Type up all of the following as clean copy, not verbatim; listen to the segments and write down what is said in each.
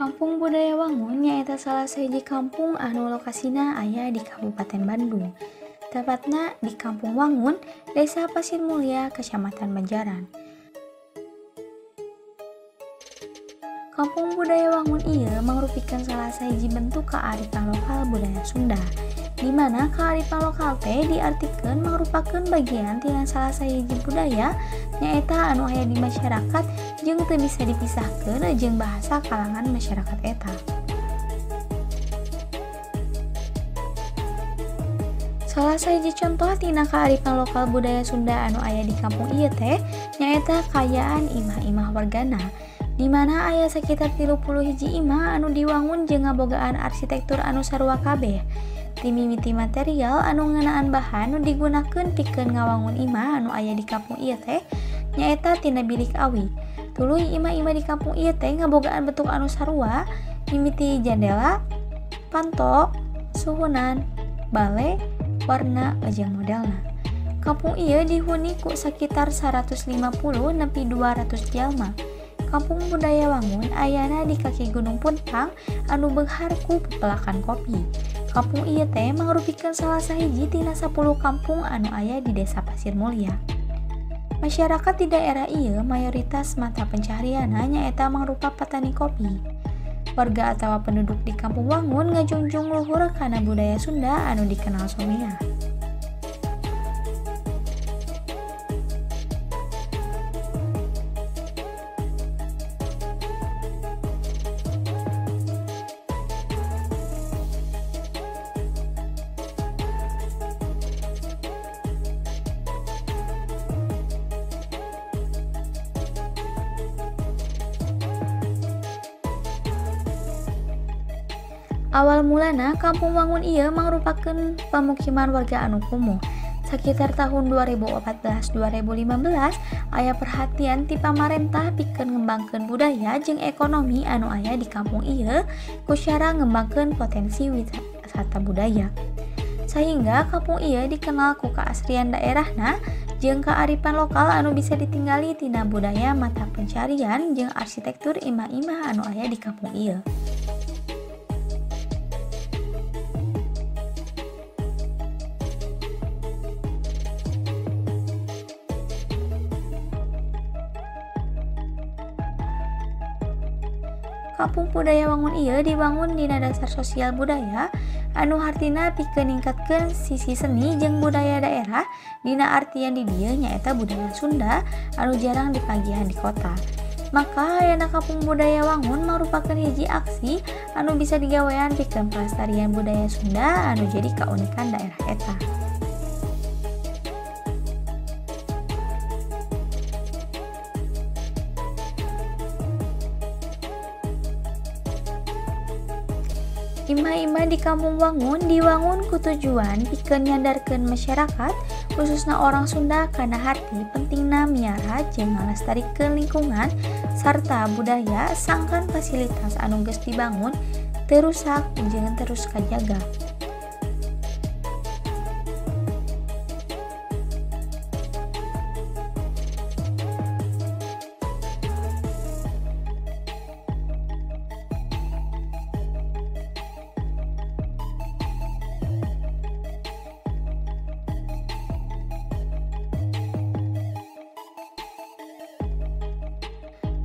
Kampung Budaya Wangun nyaeta salah sahiji kampung anu lokasina aya di Kabupaten Bandung. Tepatna di Kampung Wangun, Desa Pasir Mulya, Kecamatan Banjaran. Kampung Budaya Wangun ieu mangrupikan salah sahiji bentuk kaarifan lokal budaya Sunda, di mana kaarifan lokal teh diartikeun mangrupakeun bagian tina salah sahiji budaya nyaeta anu aya di masyarakat jeung teu bisa dipisahkeun jeung bahasa kalangan masyarakat eta. Salah sahiji contoh tina kaarifan lokal budaya Sunda anu aya di kampung ieu teh nyaeta kayaan imah-imah wargana, di mana aya sekitar 30 hiji imah anu diwangun jeung ngabogaan arsitektur anu sarua kabeh. Ti mimiti material anu ngeunaan bahan nu digunakeun pikeun ngawangun imah anu aya di kampung ieu teh nyaeta tina bilik awi. Tuluy imah-imah di kampung ieu teh ngabogaan bentuk anu sarua, mimiti jendela, panto, suhunan, bale, warna jeung modelna. Kampung ieu dihuni ku sakitar 150 nepi 200 jalma. Kampung Budaya Wangun ayana di kaki Gunung Puntang anu beunghar ku pepelakan kopi. Kampung ieu teh mangrupikan salah sahiji tina 10 kampung anu aya di Desa Pasir Mulya. Masyarakat di daerah ieu mayoritas mata pencaharianna nyaeta mangrupa petani kopi. Warga atawa penduduk di Kampung Wangun ngajunjung luhur kana budaya Sunda anu dikenal somea. Awal mulana Kampung Wangun ieu mangrupakeun pamukiman warga anu kumuh. Sakitar tahun 2014-2015 aya perhatian ti pamarentah pikeun ngembangkeun budaya jeung ekonomi anu aya di kampung ieu ku cara ngembangkeun potensi wisata budaya. Sehingga kampung ieu dikenal ku keasrian daerahna jeung kaarifan lokal anu bisa ditinggali tina budaya mata pencarian jeung arsitektur imah-imah anu aya di kampung ieu. Kampung Budaya Wangun ieu dibangun dina dasar sosial budaya anu hartina pikeun ningkatkeun sisi seni jeung budaya daerah dina artian di dieu nyaeta budaya Sunda anu jarang dipagihan di kota. Maka ayana Kampung Budaya Wangun merupakan hiji aksi anu bisa digawean pikeun pelestarian budaya Sunda anu jadi kaunikan daerah eta. Imah-imah di Kampung Wangun diwangun ku tujuan pikeun nyadarkeun masyarakat khususna orang Sunda kana harti pentingna miara jeung ngalestarikeun lingkungan sarta budaya sangkan fasilitas anu geus dibangun teu rusak jeung terus kajaga.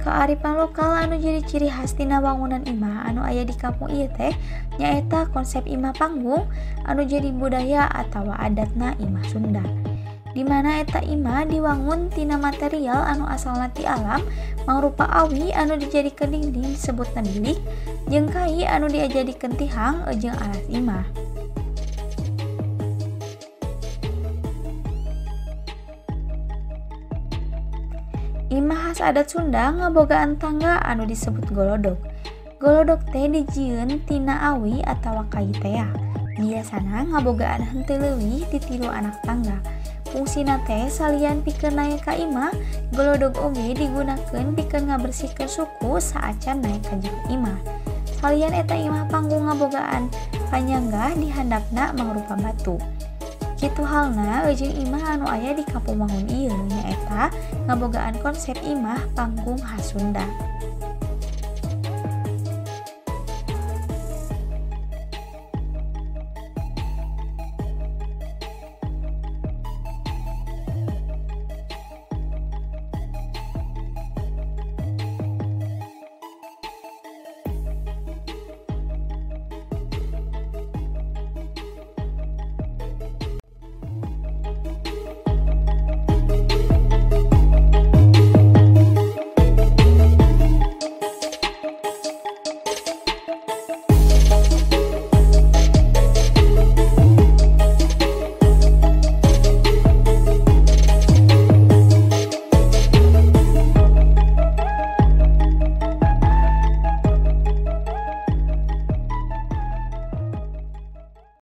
Kearifan lokal anu jadi ciri khas tina wangunan imah anu aya di kampung ieu teh nyaeta konsep imah panggung anu jadi budaya atawa adatna imah Sunda. Di mana eta imah diwangun tina material anu asalna ti alam mangrupa awi anu dijadikeun dinding disebutna bilik jeung kai anu diajadikeun tihang jeung alas imah. Imah khas adat Sunda ngabogaan tangga anu disebut golodog. Golodog teh dijieun tina awi atawa kai tea. Biasana ngabogaan henteu leuwih ti 3 anak tangga. Fungsina teh salian pikeun naek ka imah, golodog oge digunakeun pikeun ngabersihkeun suku saacan naek ka jero imah. Salian eta imah panggung ngabogaan panyanggah di handapna mangrupa batu. Kitu halna jeung imah anu aya di Kampung Mangun ieu nyaeta ngabogaan konsep imah panggung khas Sunda.